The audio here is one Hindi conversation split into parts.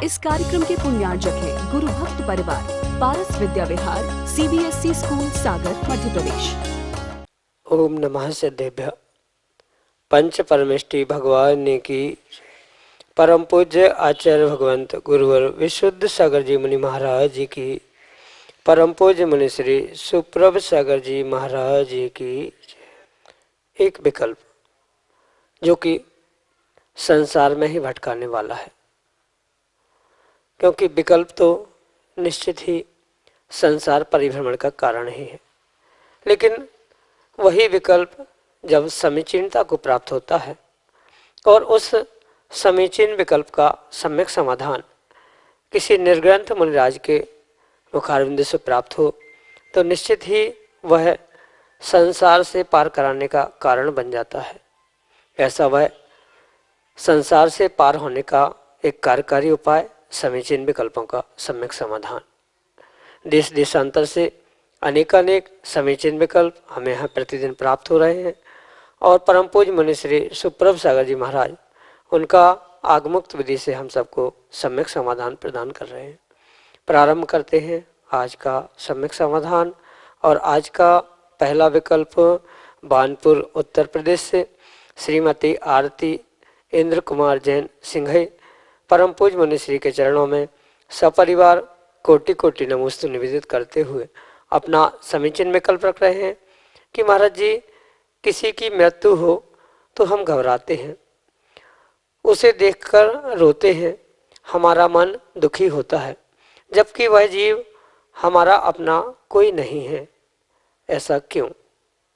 इस कार्यक्रम के पुण्यार्जक हैं गुरु भक्त परिवार, पारस विद्या विहार, CBSE स्कूल सागर, मध्य प्रदेश। ओम नमः सिद्धेभ्य। पंच परमेष्टि भगवान ने की परम पूज्य आचार्य भगवंत गुरुवर विशुद्ध सागर जी मुनि महाराज जी की, परम पूज्य मुनि श्री सुप्रभ सागर जी महाराज जी की। एक विकल्प जो कि संसार में ही भटकाने वाला है, क्योंकि विकल्प तो निश्चित ही संसार परिभ्रमण का कारण ही है, लेकिन वही विकल्प जब समीचीनता को प्राप्त होता है और उस समीचीन विकल्प का सम्यक समाधान किसी निर्ग्रंथ मुनिराज के मुखारविंद से प्राप्त हो तो निश्चित ही वह संसार से पार कराने का कारण बन जाता है। ऐसा वह संसार से पार होने का एक कार्यकारी उपाय समीचीन विकल्पों का सम्यक समाधान। देश देशांतर से अनेकानेक समीचीन विकल्प हमें यहाँ प्रतिदिन प्राप्त हो रहे हैं और परम पूज्य मुनि श्री सुप्रभ सागर जी महाराज उनका आगमुक्त विधि से हम सबको सम्यक समाधान प्रदान कर रहे हैं। प्रारंभ करते हैं आज का सम्यक समाधान। और आज का पहला विकल्प बानपुर उत्तर प्रदेश से श्रीमती आरती इंद्र कुमार जैन सिंघई परम पूज्य मुनि श्री के चरणों में सपरिवार कोटि कोटि नमोस्तु निवेदित करते हुए अपना समीचीन विकल्प रख रहे हैं कि महाराज जी, किसी की मृत्यु हो तो हम घबराते हैं, उसे देखकर रोते हैं, हमारा मन दुखी होता है, जबकि वह जीव हमारा अपना कोई नहीं है। ऐसा क्यों?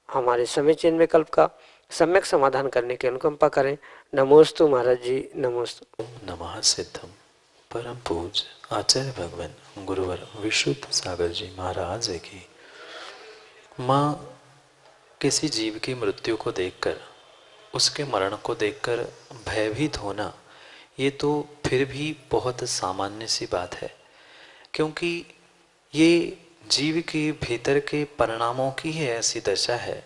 हमारे समीचीन विकल्प का सम्यक समाधान करने की अनुकंपा करें। नमोस्तु महाराज जी, नमोस्तु। नमः सिद्धम परम पूज्य आचार्य भगवान गुरुवर विशुद्ध सागर जी महाराज की। माँ किसी जीव की मृत्यु को देखकर, उसके मरण को देखकर भयभीत होना, ये तो फिर भी बहुत सामान्य सी बात है, क्योंकि ये जीव के भीतर के परिणामों की ही ऐसी दशा है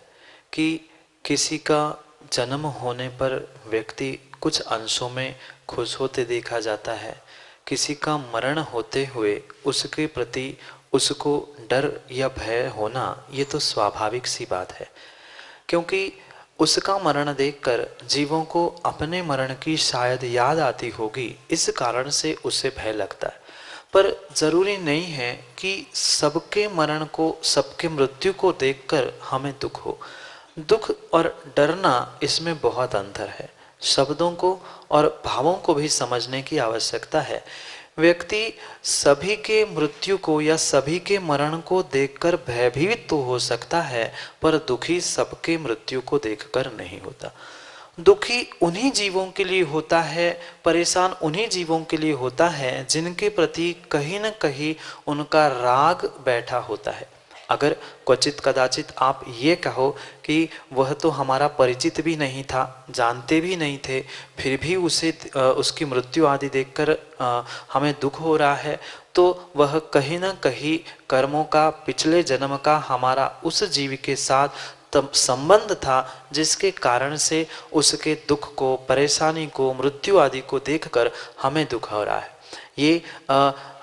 कि किसी का जन्म होने पर व्यक्ति कुछ अंशों में खुश होते देखा जाता है, किसी का मरण होते हुए उसके प्रति उसको डर या भय होना, ये तो स्वाभाविक सी बात है, क्योंकि उसका मरण देखकर जीवों को अपने मरण की शायद याद आती होगी, इस कारण से उसे भय लगता है। पर जरूरी नहीं है कि सबके मरण को, सबके मृत्यु को देखकर हमें दुख हो। दुख और डरना, इसमें बहुत अंतर है। शब्दों को और भावों को भी समझने की आवश्यकता है। व्यक्ति सभी के मृत्यु को या सभी के मरण को देखकर भयभीत तो हो सकता है, पर दुखी सबके मृत्यु को देखकर नहीं होता। दुखी उन्हीं जीवों के लिए होता है, परेशान उन्हीं जीवों के लिए होता है जिनके प्रति कहीं न कहीं उनका राग बैठा होता है। अगर क्वचित कदाचित आप ये कहो कि वह तो हमारा परिचित भी नहीं था, जानते भी नहीं थे, फिर भी उसे उसकी मृत्यु आदि देखकर हमें दुख हो रहा है, तो वह कहीं न कहीं कर्मों का, पिछले जन्म का हमारा उस जीव के साथ तब संबंध था, जिसके कारण से उसके दुख को, परेशानी को, मृत्यु आदि को देखकर हमें दुख हो रहा है। ये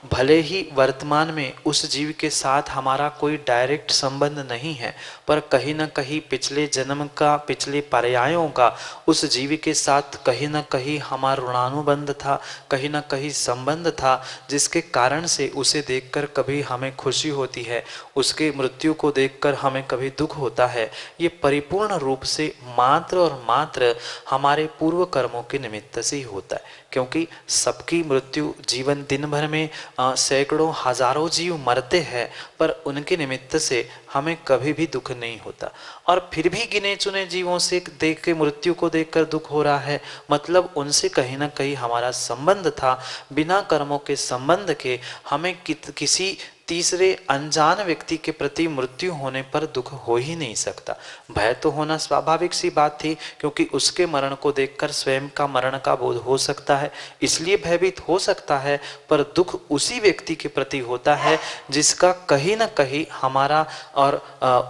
भले ही वर्तमान में उस जीव के साथ हमारा कोई डायरेक्ट संबंध नहीं है, पर कहीं न कहीं पिछले जन्म का, पिछले पर्यायों का उस जीव के साथ कहीं न कहीं हमारा ऋणानुबंध था, कहीं न कहीं संबंध था, जिसके कारण से उसे देखकर कभी हमें खुशी होती है, उसके मृत्यु को देखकर हमें कभी दुख होता है। ये परिपूर्ण रूप से मात्र और मात्र हमारे पूर्व कर्मों के निमित्त से ही होता है, क्योंकि सबकी मृत्यु, जीवन दिन भर में सैकड़ों हजारों जीव मरते हैं, पर उनके निमित्त से हमें कभी भी दुख नहीं होता। और फिर भी गिने चुने जीवों से देख के, मृत्यु को देखकर दुख हो रहा है, मतलब उनसे कहीं ना कहीं हमारा संबंध था। बिना कर्मों के संबंध के हमें किसी तीसरे अनजान व्यक्ति के प्रति मृत्यु होने पर दुख हो ही नहीं सकता। भय तो होना स्वाभाविक सी बात थी, क्योंकि उसके मरण को देखकर स्वयं का मरण का बोध हो सकता है, इसलिए भयभीत हो सकता है। पर दुख उसी व्यक्ति के प्रति होता है जिसका कहीं न कहीं हमारा और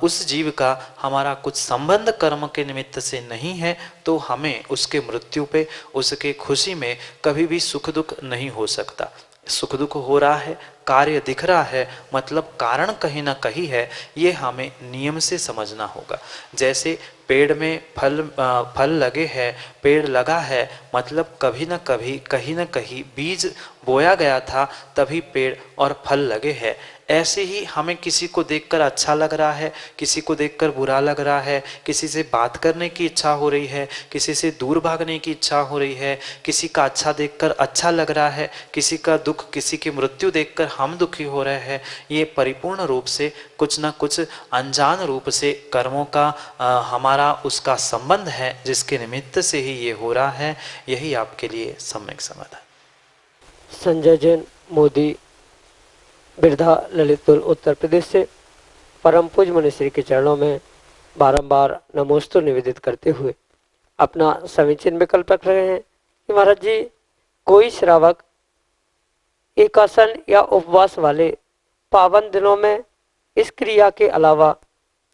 उस जीव का हमारा कुछ संबंध कर्म के निमित्त से नहीं है, तो हमें उसके मृत्यु पे, उसके खुशी में कभी भी सुख दुख नहीं हो सकता। सुख दुख हो रहा है, कार्य दिख रहा है, मतलब कारण कहीं ना कहीं है, ये हमें नियम से समझना होगा। जैसे पेड़ में फल लगे हैं, पेड़ लगा है, मतलब कभी ना कभी कहीं ना कहीं बीज बोया गया था, तभी पेड़ और फल लगे हैं। ऐसे ही हमें किसी को देखकर अच्छा लग रहा है, किसी को देखकर बुरा लग रहा है, किसी से बात करने की इच्छा हो रही है, किसी से दूर भागने की इच्छा हो रही है, किसी का अच्छा देखकर अच्छा लग रहा है, किसी का दुख, किसी की मृत्यु देखकर हम दुखी हो रहे हैं। ये परिपूर्ण रूप से कुछ ना कुछ अनजान रूप से कर्मों का हमारा उसका संबंध है, जिसके निमित्त से ही ये हो रहा है। यही आपके लिए सम्यक समाधान। संजय जैन, मोदी, बिरधा, ललितपुर, उत्तर प्रदेश से परम पूज्य मुनिश्री के चरणों में बारंबार नमोस्तु निवेदित करते हुए अपना समीचीन विकल्प रख रहे हैं कि महाराज जी, कोई श्रावक एकासन या उपवास वाले पावन दिनों में इस क्रिया के अलावा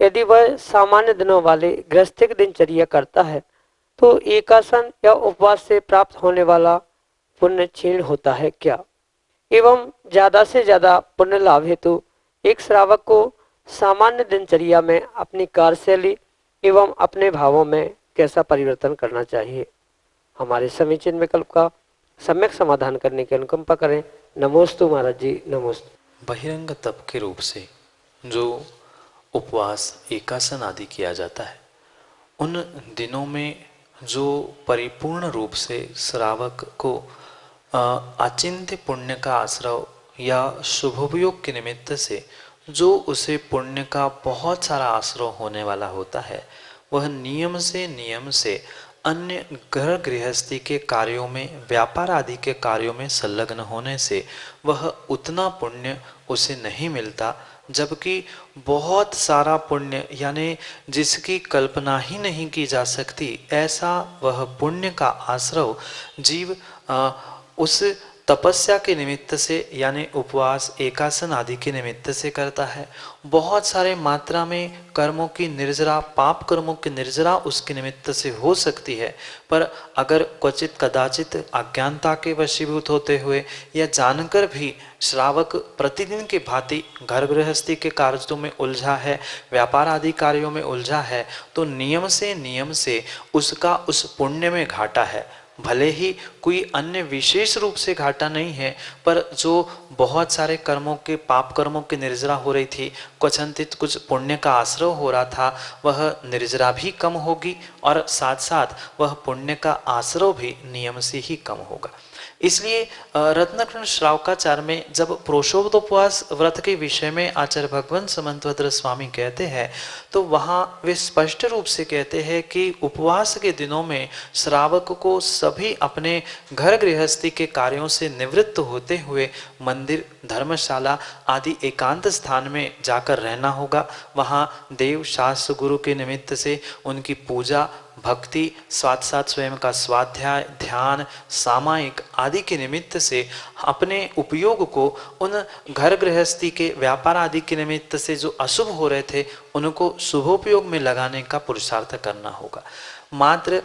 यदि वह सामान्य दिनों वाले गृहस्थिक दिनचर्या करता है तो एकासन या उपवास से प्राप्त होने वाला पुण्य क्षीण होता है क्या? एवं ज्यादा से ज्यादा पुण्य लाभ हेतु एक श्रावक को सामान्य दिनचर्या में अपनी कार्यशैली एवं अपने भावों में कैसा परिवर्तन करना चाहिए? हमारे समीचीन विकल्प का सम्यक समाधान करने की अनुकंपा करें। नमोस्तु महाराज जी, नमोस्तु। बहिरंग तप के रूप से जो उपवास, एकासन आदि किया जाता है, उन दिनों में जो परिपूर्ण रूप से श्रावक को अचिंत्य पुण्य का आश्रय या शुभोपयोग के निमित्त से जो उसे पुण्य का बहुत सारा आश्रय होने वाला होता है, वह नियम से अन्य घर गृहस्थी के कार्यों में, व्यापार आदि के कार्यों में संलग्न होने से वह उतना पुण्य उसे नहीं मिलता, जबकि बहुत सारा पुण्य यानी जिसकी कल्पना ही नहीं की जा सकती, ऐसा वह पुण्य का आश्रय जीव उस तपस्या के निमित्त से यानी उपवास, एकासन आदि के निमित्त से करता है। बहुत सारे मात्रा में कर्मों की निर्जरा, पाप कर्मों की निर्जरा उसके निमित्त से हो सकती है, पर अगर क्वचित कदाचित अज्ञानता के वशीभूत होते हुए या जानकर भी श्रावक प्रतिदिन के भांति घर गृहस्थी के कार्यों में उलझा है, व्यापार आदि कार्यों में उलझा है, तो नियम से उसका उस पुण्य में घाटा है। भले ही कोई अन्य विशेष रूप से घाटा नहीं है, पर जो बहुत सारे कर्मों के, पाप कर्मों की निर्जरा हो रही थी, क्वचित कुछ पुण्य का आश्रय हो रहा था, वह निर्जरा भी कम होगी और साथ साथ वह पुण्य का आश्रय भी नियम से ही कम होगा। इसलिए रत्नखंड श्रावकाचार्य में जब प्रोषोपवास व्रत के विषय में आचार्य भगवंत समंतभद्र स्वामी कहते हैं, तो वहाँ वे स्पष्ट रूप से कहते हैं कि उपवास के दिनों में श्रावक को सभी अपने घर गृहस्थी के कार्यों से निवृत्त होते हुए मंदिर, धर्मशाला आदि एकांत स्थान में जाकर रहना होगा। वहाँ देव, शास्त्र, गुरु के निमित्त से उनकी पूजा, भक्ति, साथ साथ स्वयं का स्वाध्याय, ध्यान, सामायिक आदि के निमित्त से अपने उपयोग को उन घर गृहस्थी के, व्यापार आदि के निमित्त से जो अशुभ हो रहे थे, उनको शुभोपयोग में लगाने का पुरुषार्थ करना होगा। मात्र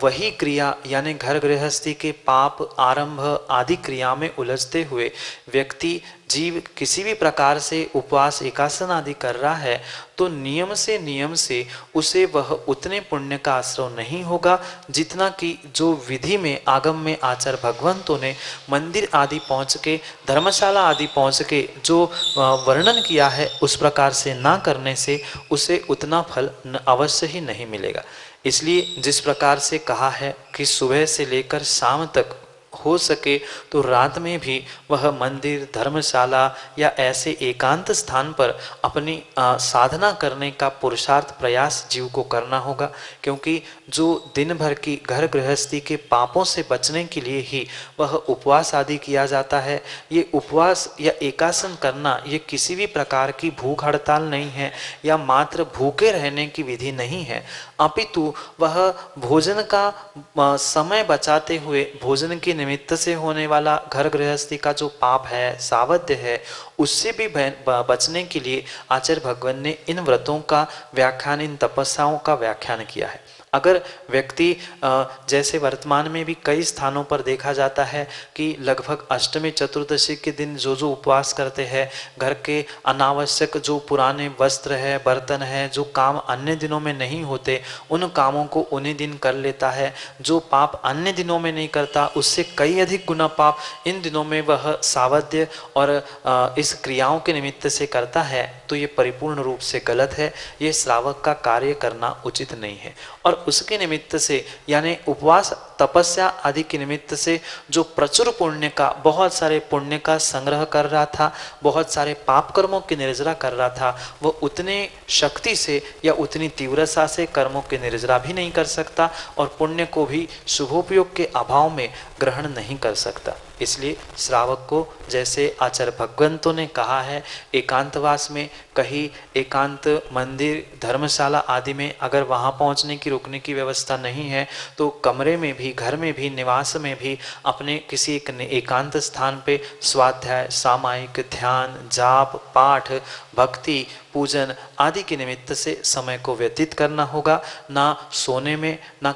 वही क्रिया यानी घर गृहस्थी के पाप, आरंभ आदि क्रिया में उलझते हुए व्यक्ति, जीव किसी भी प्रकार से उपवास, एकासन आदि कर रहा है, तो नियम से उसे वह उतने पुण्य का आश्रय नहीं होगा जितना कि जो विधि में, आगम में आचार्य भगवंतों ने मंदिर आदि पहुँच के, धर्मशाला आदि पहुँच के जो वर्णन किया है, उस प्रकार से ना करने से उसे उतना फल अवश्य ही नहीं मिलेगा। इसलिए जिस प्रकार से कहा है कि सुबह से लेकर शाम तक हो सके तो रात में भी वह मंदिर, धर्मशाला या ऐसे एकांत स्थान पर अपनी साधना करने का पुरुषार्थ प्रयास जीव को करना होगा। क्योंकि जो दिन भर की घर गृहस्थी के पापों से बचने के लिए ही वह उपवास आदि किया जाता है। ये उपवास या एकासन करना ये किसी भी प्रकार की भूख हड़ताल नहीं है या मात्र भूखे रहने की विधि नहीं है, अपितु वह भोजन का समय बचाते हुए भोजन के निमित्त से होने वाला घर गृहस्थी का जो पाप है, सावध्य है, उससे भी बचने के लिए आचार्य भगवान ने इन व्रतों का व्याख्यान, इन तपस्याओं का व्याख्यान किया है। अगर व्यक्ति जैसे वर्तमान में भी कई स्थानों पर देखा जाता है कि लगभग अष्टमी चतुर्दशी के दिन जो जो उपवास करते हैं, घर के अनावश्यक जो पुराने वस्त्र है, बर्तन है, जो काम अन्य दिनों में नहीं होते, उन कामों को उन्हीं दिन कर लेता है। जो पाप अन्य दिनों में नहीं करता, उससे कई अधिक गुना पाप इन दिनों में वह सावध्य और इस क्रियाओं के निमित्त से करता है, तो ये परिपूर्ण रूप से गलत है। ये श्रावक का कार्य करना उचित नहीं है। और उसके निमित्त से यानी उपवास, तपस्या आदि के निमित्त से जो प्रचुर पुण्य का, बहुत सारे पुण्य का संग्रह कर रहा था, बहुत सारे पाप कर्मों की निर्जरा कर रहा था, वह उतने शक्ति से या उतनी तीव्रता से कर्मों की निर्जरा भी नहीं कर सकता और पुण्य को भी शुभोपयोग के अभाव में ग्रहण नहीं कर सकता। इसलिए श्रावक को जैसे आचार्य भगवंतों ने कहा है, एकांतवास में कहीं एकांत मंदिर, धर्मशाला आदि में अगर वहाँ पहुँचने की, रुकने की व्यवस्था नहीं है तो कमरे में भी, घर में भी, निवास में भी अपने किसी एक एकांत स्थान पे स्वाध्याय, सामायिक, ध्यान, जाप, पाठ, भक्ति, पूजन आदि के निमित्त से समय को व्यतीत करना होगा। ना सोने में, ना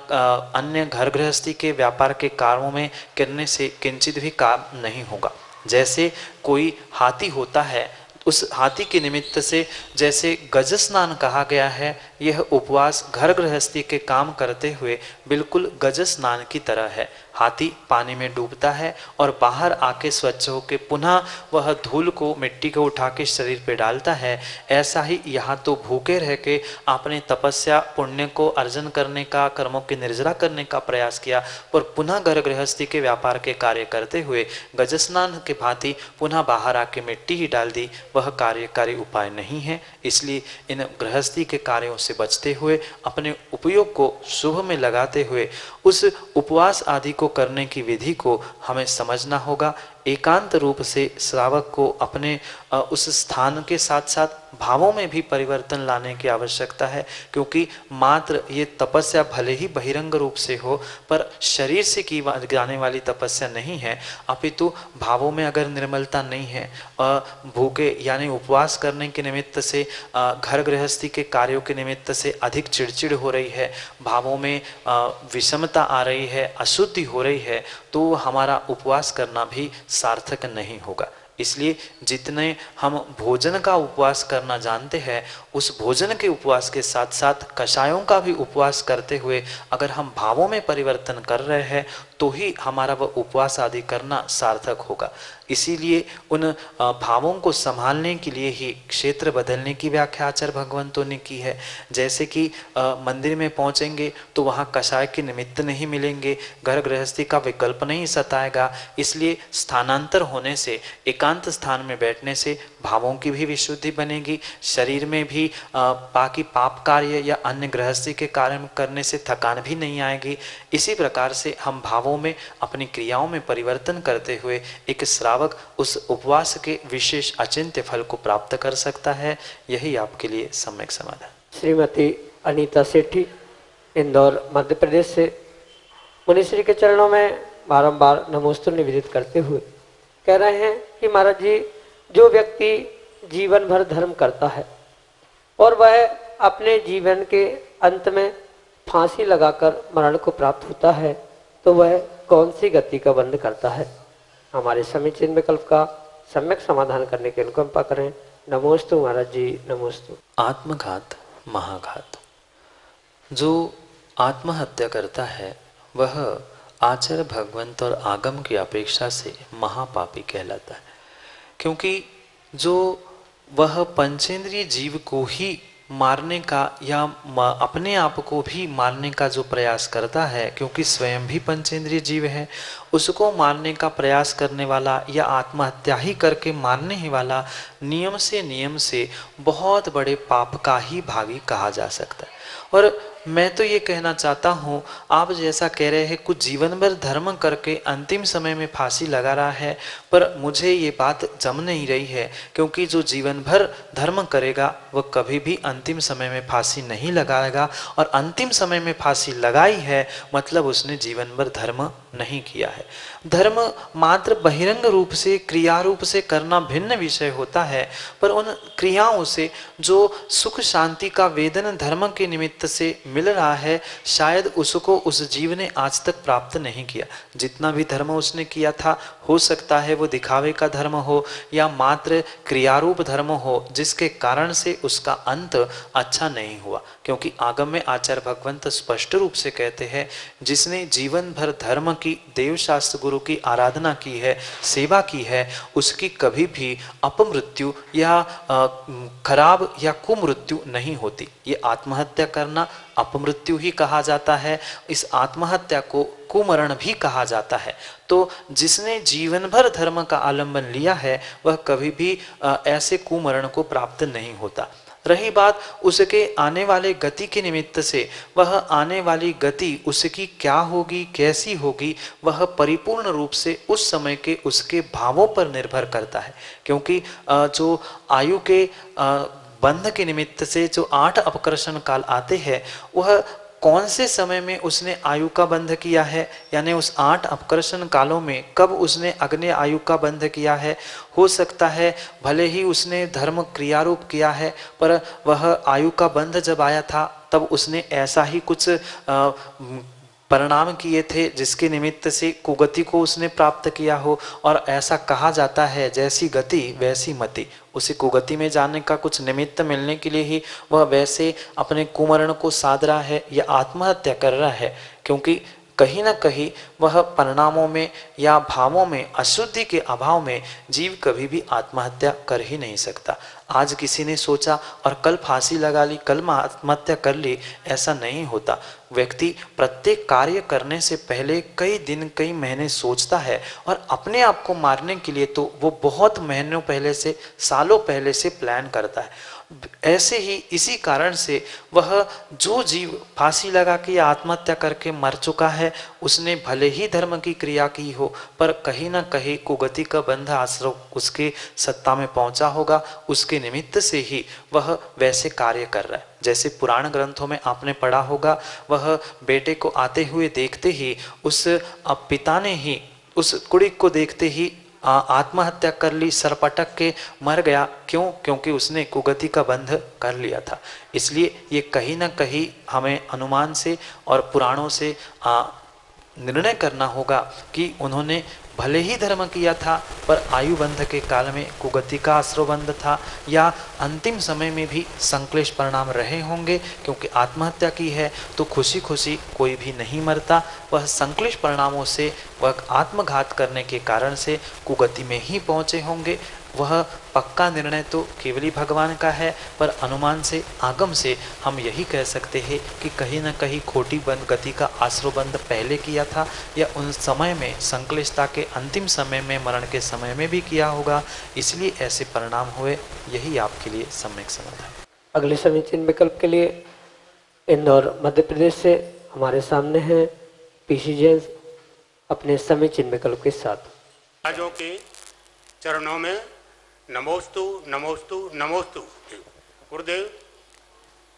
अन्य घर गृहस्थी के व्यापार के कार्यों में करने से किंचित भी काम नहीं होगा। जैसे कोई हाथी होता है, उस हाथी के निमित्त से जैसे गज स्नान कहा गया है, यह उपवास घर गृहस्थी के काम करते हुए बिल्कुल गज स्नान की तरह है। हाथी पानी में डूबता है और बाहर आके स्वच्छ होकर पुनः वह धूल को, मिट्टी को उठा के शरीर पे डालता है। ऐसा ही यहाँ तो भूखे रह के आपने तपस्या, पुण्य को अर्जन करने का, कर्मों की निर्जरा करने का प्रयास किया, पर पुनः घर गृहस्थी के व्यापार के कार्य करते हुए गज स्नान के भांति पुनः बाहर आके मिट्टी ही डाल दी, वह कार्यकारी उपाय नहीं है। इसलिए इन गृहस्थी के कार्यों से बचते हुए, अपने उपयोग को शुभ में लगाते हुए उस उपवास आदि को करने की विधि को हमें समझना होगा। एकांत रूप से श्रावक को अपने उस स्थान के साथ साथ भावों में भी परिवर्तन लाने की आवश्यकता है, क्योंकि मात्र ये तपस्या भले ही बहिरंग रूप से हो पर शरीर से की जाने वाली तपस्या नहीं है, अपितु भावों में अगर निर्मलता नहीं है, भूखे यानी उपवास करने के निमित्त से, घर गृहस्थी के कार्यों के निमित्त से अधिक चिड़चिड़ हो रही है, भावों में विषमता आ रही है, अशुद्धि हो रही है, तो हमारा उपवास करना भी सार्थक नहीं होगा। इसलिए जितने हम भोजन का उपवास करना जानते हैं, उस भोजन के उपवास के साथ साथ कषायों का भी उपवास करते हुए अगर हम भावों में परिवर्तन कर रहे हैं तो ही हमारा वह उपवास आदि करना सार्थक होगा। इसीलिए उन भावों को संभालने के लिए ही क्षेत्र बदलने की व्याख्या आचार्य भगवंतों ने की है। जैसे कि मंदिर में पहुंचेंगे तो वहाँ कषाय के निमित्त नहीं मिलेंगे, घर गृहस्थी का विकल्प नहीं सताएगा, इसलिए स्थानांतर होने से, एकांत स्थान में बैठने से भावों की भी विशुद्धि बनेगी, शरीर में भी बाकी पाप कार्य या अन्य गृहस्थी के कार्य करने से थकान भी नहीं आएगी। इसी प्रकार से हम भावों में, अपनी क्रियाओं में परिवर्तन करते हुए एक श्रावक उस उपवास के विशेष अचिंत्य फल को प्राप्त कर सकता है। यही आपके लिए सम्यक समाधान। श्रीमती अनीता सेठी, इंदौर, मध्य प्रदेश से मुनिश्री के चरणों में बारंबार नमोस्तुल्य निवेदित करते हुए कह रहे हैं कि महाराज जी, जो व्यक्ति जीवन भर धर्म करता है और वह अपने जीवन के अंत में फांसी लगाकर मरण को प्राप्त होता है, तो वह कौन सी गति का बंध करता है? हमारे समीचीन विकल्प का सम्यक समाधान करने के अनुकंपा करें। नमोस्तु महाराज जी, नमोस्तु। आत्मघात, महाघात। जो आत्महत्या करता है वह आचार्य भगवंत और आगम की अपेक्षा से महापापी कहलाता है, क्योंकि जो वह पंचेंद्रिय जीव को ही मारने का या अपने आप को भी मारने का जो प्रयास करता है, क्योंकि स्वयं भी पंचेंद्रिय जीव है उसको मारने का प्रयास करने वाला या आत्महत्या ही करके मारने ही वाला नियम से बहुत बड़े पाप का ही भागी कहा जा सकता है। और मैं तो ये कहना चाहता हूँ, आप जैसा कह रहे हैं कुछ जीवन भर धर्म करके अंतिम समय में फांसी लगा रहा है, पर मुझे ये बात जम नहीं रही है, क्योंकि जो जीवन भर धर्म करेगा वह कभी भी अंतिम समय में फांसी नहीं लगाएगा, और अंतिम समय में फांसी लगाई है मतलब उसने जीवन भर धर्म नहीं किया है। धर्म मात्र बहिरंग रूप से क्रिया रूप से करना भिन्न विषय होता है, पर उन क्रियाओं से जो सुख शांति का वेदन धर्म के निमित्त से मिल रहा है, शायद उसको उस जीव ने आज तक प्राप्त नहीं किया। जितना भी धर्म उसने किया था, हो सकता है वो दिखावे का धर्म हो या मात्र क्रियारूप धर्म हो, जिसके कारण से उसका अंत अच्छा नहीं हुआ। क्योंकि आगम में आचार्य भगवंत स्पष्ट रूप से कहते हैं, जिसने जीवन भर धर्म की, देव शास्त्र गुरु की आराधना की है, सेवा की है, उसकी कभी भी अपमृत्यु या खराब या कुमृत्यु नहीं होती। ये आत्महत्या करना अपमृत्यु ही कहा जाता है, इस आत्महत्या को कुमरण भी कहा जाता है। तो जिसने जीवन भर धर्म का आलंबन लिया है, वह कभी भी ऐसे कुमरण को प्राप्त नहीं होता। रही बात उसके आने वाले गति के निमित्त से, वह आने वाली गति उसकी क्या होगी, कैसी होगी, वह परिपूर्ण रूप से उस समय के उसके भावों पर निर्भर करता है। क्योंकि जो आयु के बंध के निमित्त से जो 8 अपकर्षण काल आते हैं, वह कौन से समय में उसने आयु का बंध किया है, यानी उस 8 अपकर्षण कालों में कब उसने अग्नि आयु का बंध किया है। हो सकता है भले ही उसने धर्म क्रियारूप किया है, पर वह आयु का बंध जब आया था तब उसने ऐसा ही कुछ परिणाम किए थे जिसके निमित्त से कुगति को उसने प्राप्त किया हो। और ऐसा कहा जाता है, जैसी गति वैसी मति। उसे कुगति में जाने का कुछ निमित्त मिलने के लिए ही वह वैसे अपने कुमरण को साध रहा है या आत्महत्या कर रहा है, क्योंकि कहीं ना कहीं वह परिणामों में या भावों में अशुद्धि के अभाव में जीव कभी भी आत्महत्या कर ही नहीं सकता। आज किसी ने सोचा और कल फांसी लगा ली, कल आत्महत्या कर ली, ऐसा नहीं होता। व्यक्ति प्रत्येक कार्य करने से पहले कई दिन कई महीने सोचता है, और अपने आप को मारने के लिए तो वो बहुत महीनों पहले से, सालों पहले से प्लान करता है। ऐसे ही इसी कारण से वह जो जीव फांसी लगा के या आत्महत्या करके मर चुका है, उसने भले ही धर्म की क्रिया की हो, पर कहीं ना कहीं कुगति का बंध आश्रय उसके सत्ता में पहुंचा होगा। उसके निमित्त से ही वह वैसे कार्य कर रहा है। जैसे पुराण ग्रंथों में आपने पढ़ा होगा, वह बेटे को आते हुए देखते ही उस पिता ने ही उस कुड़ी को देखते ही आत्महत्या कर ली, सरपटक के मर गया। क्यों? क्योंकि उसने कुगति का बंध कर लिया था। इसलिए ये कहीं ना कहीं हमें अनुमान से और पुराणों से निर्णय करना होगा कि उन्होंने भले ही धर्म किया था, पर आयु बंध के काल में कुगति का आश्रयबंध था, या अंतिम समय में भी संक्लेश परिणाम रहे होंगे। क्योंकि आत्महत्या की है तो खुशी खुशी कोई भी नहीं मरता, वह संक्लेश परिणामों से, वह आत्मघात करने के कारण से कुगति में ही पहुँचे होंगे। वह पक्का निर्णय तो केवली भगवान का है, पर अनुमान से, आगम से हम यही कह सकते हैं कि कहीं ना कहीं खोटी बंद गति का आश्रयबंध पहले किया था, या उन समय में संक्लिष्टता के अंतिम समय में, मरण के समय में भी किया होगा, इसलिए ऐसे परिणाम हुए। यही आपके लिए सम्यक समाधान। अगले समीचीन विकल्प के लिए इंदौर मध्य प्रदेश से हमारे सामने हैं पीसी जैन अपने समीचीन विकल्प के साथ। राजों के चरणों में नमोस्तु नमोस्तु नमोस्तु। गुरुदेव,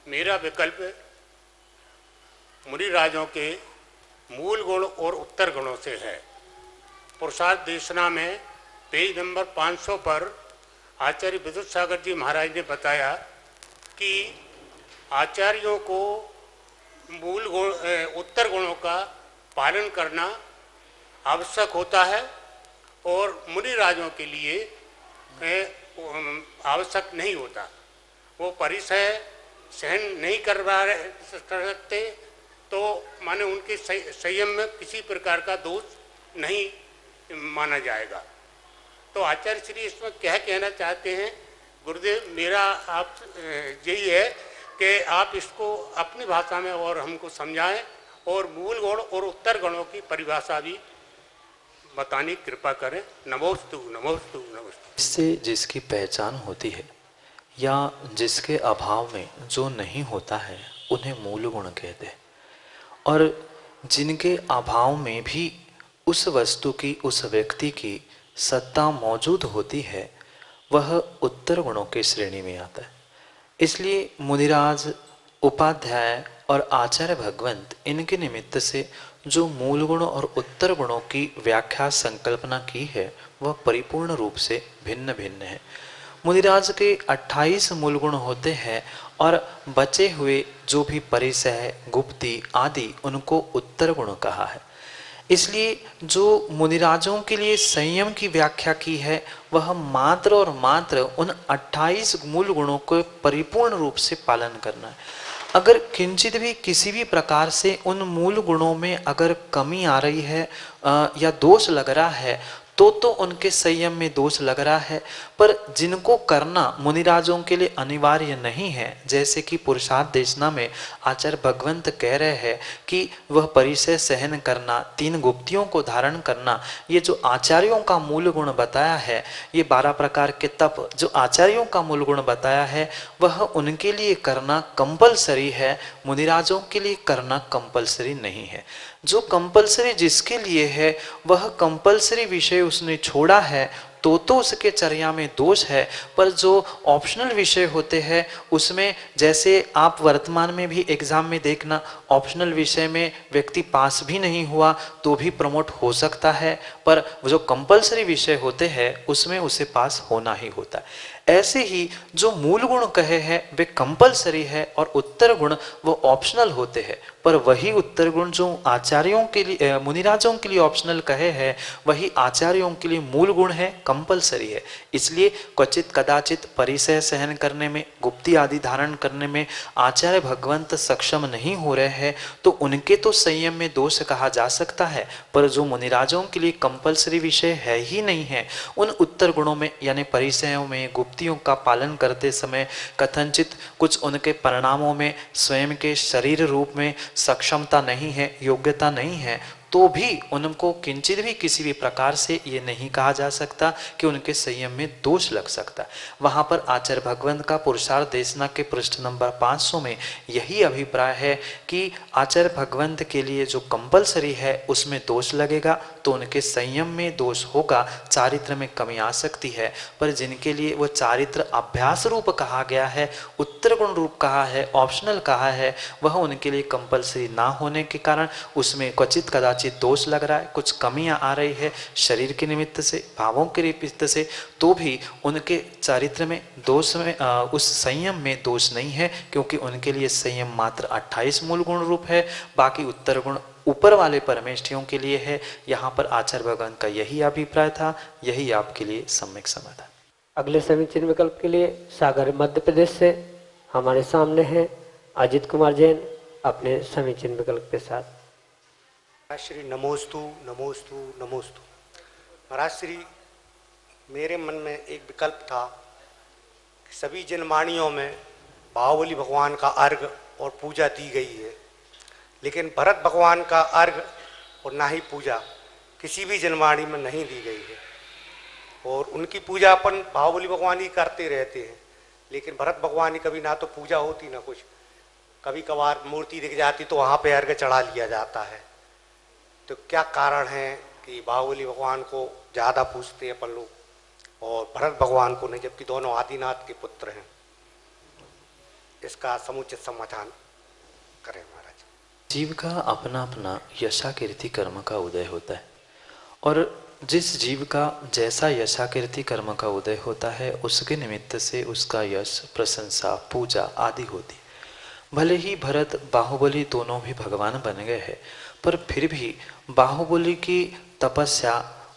मेरा विकल्प मुनिराजों के मूल गुण और उत्तर गुणों से है। पुरुषार्थ देशना में पेज नंबर 500 पर आचार्य विद्युत सागर जी महाराज ने बताया कि आचार्यों को मूल गुण, उत्तर गुणों का पालन करना आवश्यक होता है, और मुनिराजों के लिए आवश्यक नहीं होता। वो परिसय सहन नहीं कर सकते, तो माने उनके संयम में किसी प्रकार का दोष नहीं माना जाएगा। तो आचार्य श्री इसमें क्या कहना चाहते हैं? गुरुदेव, मेरा आप यही है कि आप इसको अपनी भाषा में और हमको समझाएं, और मूल गुण और उत्तर गुणों की परिभाषा भी बताने की कृपा करें। नमोस्तु नमोस्तु नमोस्तु। इससे जिसकी पहचान होती है या जिसके अभाव में जो नहीं होता है उन्हें मूल गुण कहते हैं, और जिनके अभाव में भी उस वस्तु की, उस व्यक्ति की सत्ता मौजूद होती है वह उत्तर गुणों की श्रेणी में आता है। इसलिए मुनिराज, उपाध्याय और आचार्य भगवंत इनके निमित्त से जो मूल गुण और उत्तर गुणों की व्याख्या संकल्पना की है वह परिपूर्ण रूप से भिन्न भिन्न है। मुनिराज के 28 मूल गुण होते हैं और बचे हुए जो भी परिसय, गुप्ती आदि उनको उत्तर गुण कहा है। इसलिए जो मुनिराजों के लिए संयम की व्याख्या की है वह मात्र और मात्र उन 28 मूल गुणों को परिपूर्ण रूप से पालन करना है। अगर किंचित भी किसी भी प्रकार से उन मूल गुणों में अगर कमी आ रही है या दोष लग रहा है तो उनके संयम में दोष लग रहा है। पर जिनको करना मुनिराजों के लिए अनिवार्य नहीं है, जैसे कि पुरुषार्थ देशना में आचार्य भगवंत कह रहे हैं कि वह परिसय सहन करना, 3 गुप्तियों को धारण करना, ये जो आचार्यों का मूल गुण बताया है, ये 12 प्रकार के तप जो आचार्यों का मूल गुण बताया है वह उनके लिए करना कंपलसरी है, मुनिराजों के लिए करना कंपलसरी नहीं है। जो कंपलसरी जिसके लिए है वह कंपलसरी विषय उसने छोड़ा है तो उसके चर्या में दोष है। पर जो ऑप्शनल विषय होते हैं उसमें, जैसे आप वर्तमान में भी एग्जाम में देखना, ऑप्शनल विषय में व्यक्ति पास भी नहीं हुआ तो भी प्रमोट हो सकता है, पर जो कंपलसरी विषय होते हैं उसमें उसे पास होना ही होता है। ऐसे ही जो मूल गुण कहे हैं वे कंपलसरी है और उत्तर गुण वो ऑप्शनल होते हैं। पर वही उत्तर गुण जो आचार्यों के लिए, मुनिराजों के लिए ऑप्शनल कहे हैं, वही आचार्यों के लिए मूल गुण है, कंपलसरी है। इसलिए क्वचित कदाचित परिसय सहन करने में, गुप्ती आदि धारण करने में आचार्य भगवंत सक्षम नहीं हो रहे हैं तो उनके तो संयम में दोष कहा जा सकता है, पर जो मुनिराजों के लिए कंपलसरी विषय है ही नहीं है, उन उत्तर गुणों में यानी परिसयों में, गुप्तियों का पालन करते समय कथनचित कुछ उनके परिणामों में स्वयं के शरीर रूप में सक्षमता नहीं है, योग्यता नहीं है, तो भी उनको किंचित भी किसी भी प्रकार से ये नहीं कहा जा सकता कि उनके संयम में दोष लग सकता। वहाँ पर आचार्य भगवंत का पुरुषार्थ देशना के पृष्ठ नंबर 500 में यही अभिप्राय है कि आचार्य भगवंत के लिए जो कंपलसरी है उसमें दोष लगेगा तो उनके संयम में दोष होगा, चारित्र में कमी आ सकती है। पर जिनके लिए वो चारित्र अभ्यास रूप कहा गया है, उत्तर गुण रूप कहा है, ऑप्शनल कहा है, वह उनके लिए कंपलसरी ना होने के कारण उसमें क्वचित कदाचित दोष लग रहा है, कुछ कमियां आ रही है शरीर के निमित्त से, भावों के निमित्त से, तो भी उनके चारित्र में दोष में उस संयम में दोष नहीं है, क्योंकि उनके लिए संयम मात्र 28 मूल गुण रूप है, बाकी उत्तर गुण ऊपर वाले परमेष्ठियों के लिए है। यहाँ पर आचार्य भगवान का यही अभिप्राय था, यही आपके लिए सम्यक समाधान। अगले समीचीन विकल्प के लिए सागर मध्य प्रदेश से हमारे सामने हैं अजित कुमार जैन अपने समीचीन विकल्प के साथ। श्री नमोस्तु नमोस्तु नमोस्तु। महाराज श्री, मेरे मन में एक विकल्प था कि सभी जनवाणियों में बाहुबली भगवान का अर्घ और पूजा दी गई है, लेकिन भरत भगवान का अर्घ और ना ही पूजा किसी भी जनवाणी में नहीं दी गई है। और उनकी पूजा अपन बाहुबली भगवान ही करते रहते हैं, लेकिन भरत भगवान की कभी ना तो पूजा होती ना कुछ, कभी कभार मूर्ति दिख जाती तो वहाँ पे अर्घ चढ़ा लिया जाता है। तो क्या कारण है कि बाहुबली भगवान को ज़्यादा पूजते हैं अपन लोग और भरत भगवान को नहीं, जबकि दोनों आदिनाथ के पुत्र हैं? इसका समुचित समाधान करें महाराज। जीव का अपना अपना यशाकीर्ति कर्म का उदय होता है, और जिस जीव का जैसा यशाकीर्ति कर्म का उदय होता है उसके निमित्त से उसका यश, प्रशंसा, पूजा आदि होती। भले ही भरत बाहुबली दोनों भी भगवान बन गए हैं, पर फिर भी बाहुबली की तपस्या,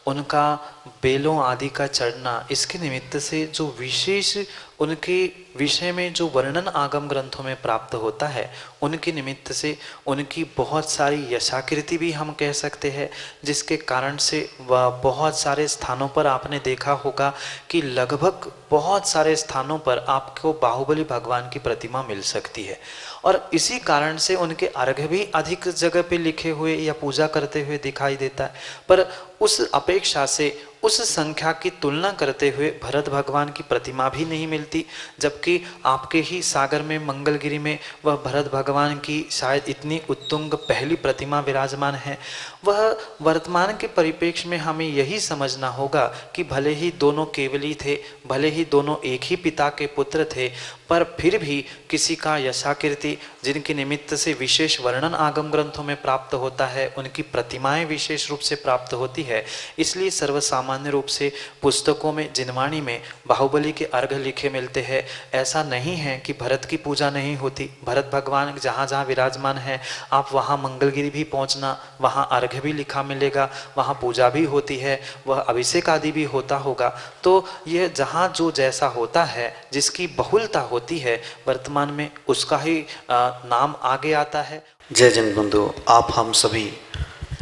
उनका बेलों आदि का चढ़ना, इसके निमित्त से जो विशेष उनके विषय में जो वर्णन आगम ग्रंथों में प्राप्त होता है, उनके निमित्त से उनकी बहुत सारी यशाकृति भी हम कह सकते हैं, जिसके कारण से वह बहुत सारे स्थानों पर आपने देखा होगा कि लगभग बहुत सारे स्थानों पर आपको बाहुबली भगवान की प्रतिमा मिल सकती है। और इसी कारण से उनके अर्घ्य भी अधिक जगह पे लिखे हुए या पूजा करते हुए दिखाई देता है। पर उस अपेक्षा से, उस संख्या की तुलना करते हुए भरत भगवान की प्रतिमा भी नहीं मिलती, जबकि आपके ही सागर में मंगलगिरी में वह भरत भगवान की शायद इतनी उत्तुंग पहली प्रतिमा विराजमान है। वह वर्तमान के परिप्रेक्ष्य में हमें यही समझना होगा कि भले ही दोनों केवली थे, भले ही दोनों एक ही पिता के पुत्र थे, पर फिर भी किसी का यशाकीर्ति जिनके निमित्त से विशेष वर्णन आगम ग्रंथों में प्राप्त होता है, उनकी प्रतिमाएं विशेष रूप से प्राप्त होती है। इसलिए सर्वसामान्य रूप से पुस्तकों में, जिनवाणी में बाहुबली के अर्घ्य लिखे मिलते हैं। ऐसा नहीं है कि भरत की पूजा नहीं होती। भरत भगवान जहाँ जहाँ विराजमान है, आप वहाँ मंगलगिरी भी पहुँचना, वहाँ अर्घ्य भी लिखा मिलेगा, वहाँ पूजा भी होती है, वह अभिषेक आदि भी होता होगा। तो यह जहाँ जो जैसा होता है, जिसकी बहुलता होती है, वर्तमान में उसका ही नाम आगे आता है। जय जन बंधु, आप हम सभी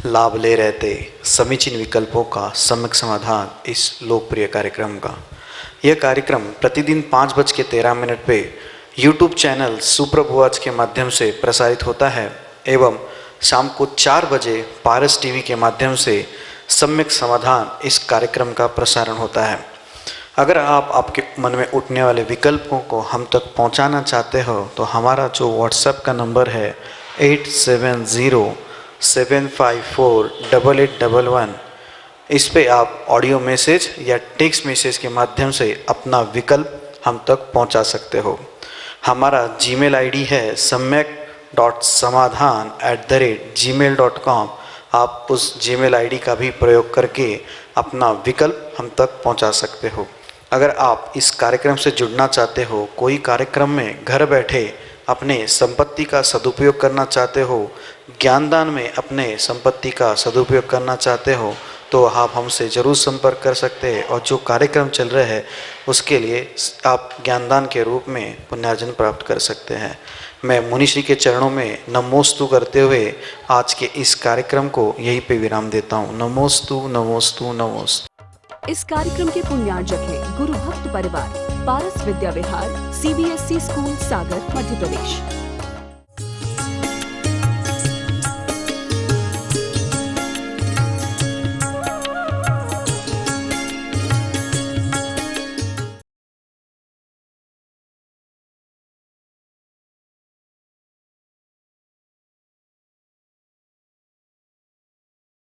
लाभ ले रहे थे समीचीन विकल्पों का सम्यक समाधान इस लोकप्रिय कार्यक्रम का। यह कार्यक्रम प्रतिदिन 5:13 पे YouTube चैनल सुप्रभुआज के माध्यम से प्रसारित होता है एवं शाम को 4 बजे पारस टीवी के माध्यम से सम्यक समाधान इस कार्यक्रम का प्रसारण होता है। अगर आप आपके मन में उठने वाले विकल्पों को हम तक पहुंचाना चाहते हो तो हमारा जो व्हाट्सएप का नंबर है 8707548811, इस पे आप ऑडियो मैसेज या टेक्स्ट मैसेज के माध्यम से अपना विकल्प हम तक पहुंचा सकते हो। हमारा जीमेल आईडी है samyak.samadhan@gmail.com। आप उस जीमेल आईडी का भी प्रयोग करके अपना विकल्प हम तक पहुंचा सकते हो। अगर आप इस कार्यक्रम से जुड़ना चाहते हो, कोई कार्यक्रम में घर बैठे अपने संपत्ति का सदुपयोग करना चाहते हो, ज्ञानदान में अपने संपत्ति का सदुपयोग करना चाहते हो, तो आप हमसे ज़रूर संपर्क कर सकते हैं। और जो कार्यक्रम चल रहे हैं उसके लिए आप ज्ञानदान के रूप में पुण्यार्जन प्राप्त कर सकते हैं। मैं मुनिश्री के चरणों में नमोस्तु करते हुए आज के इस कार्यक्रम को यहीं पे विराम देता हूँ। नमोस्तु नमोस्तु नमोस्तु। इस कार्यक्रम के पुण्यार्जक हैं गुरु भक्त परिवार, पारस विद्या विहार, CBSE स्कूल सागर, मध्य प्रदेश।